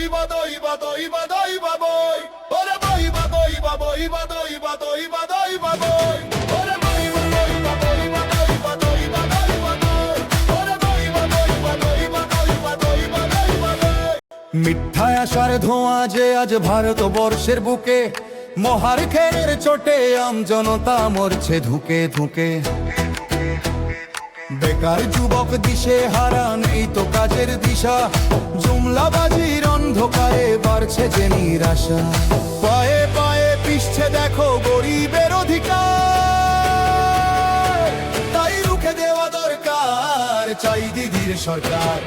দইবা দইবা দইবা দইবা বই ওরে দইবা দইবা দইবা দইবা দইবা দইবা বই ওরে দইবা দইবা দইবা দইবা দইবা দইবা বই ওরে দইবা দইবা দইবা দইবা দইবা দইবা বই। মিথ্যা আশার ধোঁয়া যে আজ ভারতবর্ষের বুকে, মহার খেরের চোটে আম জনতা মরছে ধুকে ধুকে। বেকার যুবক দিশে হারা, নেই তো কাজের দিশা, জুমলাবাজির অন্ধকারে বাড়ছে যে নিরাশা। পায়ে পায়ে পিছছে দেখো গরিবের অধিকার, তাই রুখে দেওয়া দরকার চাই দিদির সরকার।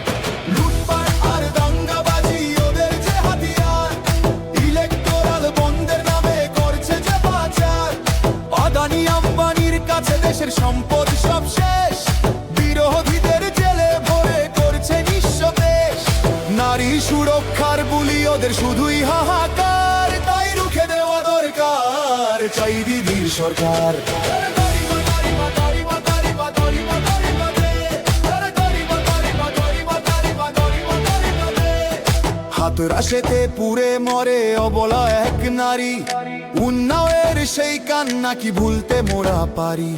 লুটপাট আর দাঙ্গাবাজি ওদের যে হাতিয়ার, ইলেকটোরাল বন্দের নামে করছে যে পাচার। আদানি আম্বানির কাছে দেশের সম্পদ সব শেষ, বিরোধীদের জেলে ভরে করছে নিঃস্ব দেশ। নারী সুরক্ষার বুলি ওদের শুধুই হাহাকার, তাই রুখে দেওয়া দরকার চাই দিদির সরকার। হাতরাশেতে পুড়ে মরে অবলা এক নারী, উন্নয়ের সেই কান্না কি ভুলতে মোরা পারি।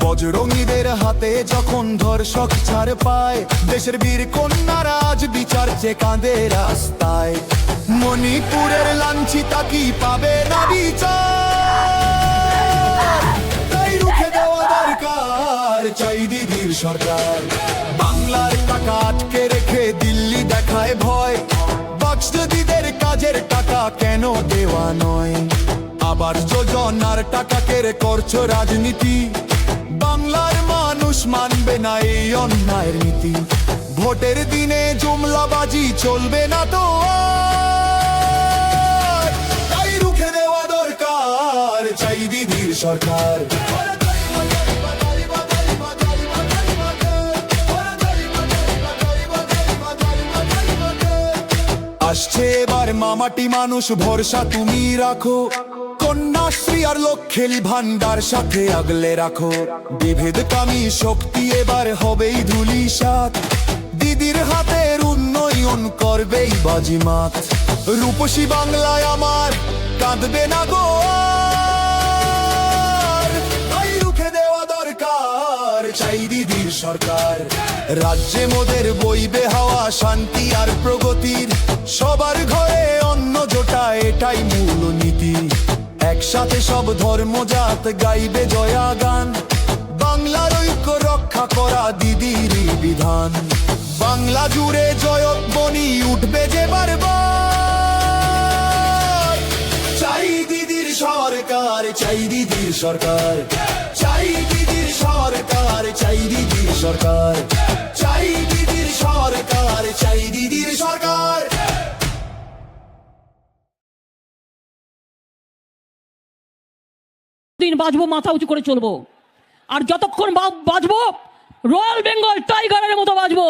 বজরঙ্গীদের হাতে যখন ধর্ষক ছাড় পায়, দেশের বীর কন্যারা আজ বিচার চেয়ে কাঁদে রাস্তায়। মণিপুরের লাঞ্ছিতা কি পাবে না বিচার, তাই রুখে দেওয়া দরকার চাই দিদির সরকার। বাংলার টাকা আটকে রেখে দিল্লি দেখায় ভয়, দিদিদের কাজের টাকা কেন দেওয়া নয়। আবার যোজনার টাকা কেড়ে করছো রাজনীতি, বাংলার মানুষ মানবে না এই অন্যায়ের নীতি। ভোটের দিনে জুমলাবাজি চলবে না তো আর, তাই রুখে দেওয়া দরকার চাই দিদির সরকার। আসছে এবার মামাটি মানুষ, ভরসা তুমি রাখো, কন্যাশ্রী আর লক্ষ্মীর ভান্ডার সাথে আগলে রাখো। বিভেদ কামী শক্তি এবার হবেই ধূলিসাৎ, দিদির হাতের উন্নয়ন করবেই বাজিমাত। রূপসী বাংলায় আমার কাঁদবে না গো আর, তাই রুখে দেওয়া দরকার চাই দিদির সরকার। রাজ্যে মোদের বইবে হাওয়া শান্তি আর প্রগতির, সবার ঘরে অন্ন জোটা এটাই মূল নীতি। একসাথে সব ধর্মজাত গাইবে জয়া গান, বাংলার ঐক্য রক্ষা করা দিদির বিধান। বাংলা জুড়ে জয়ধ্বনি উঠবে যে বারবার, চাই দিদির সরকার চাই দিদির সরকার, চাই দিদির সরকার চাই দিদির সরকার, চাই দিদির সরকার চাই দিদির সরকার। দিন বাঁচবো মাথা উঁচু করে চলবো, আর যতক্ষণ বাঁচবো রয়্যাল বেঙ্গল টাইগারের মতো বাঁচবো।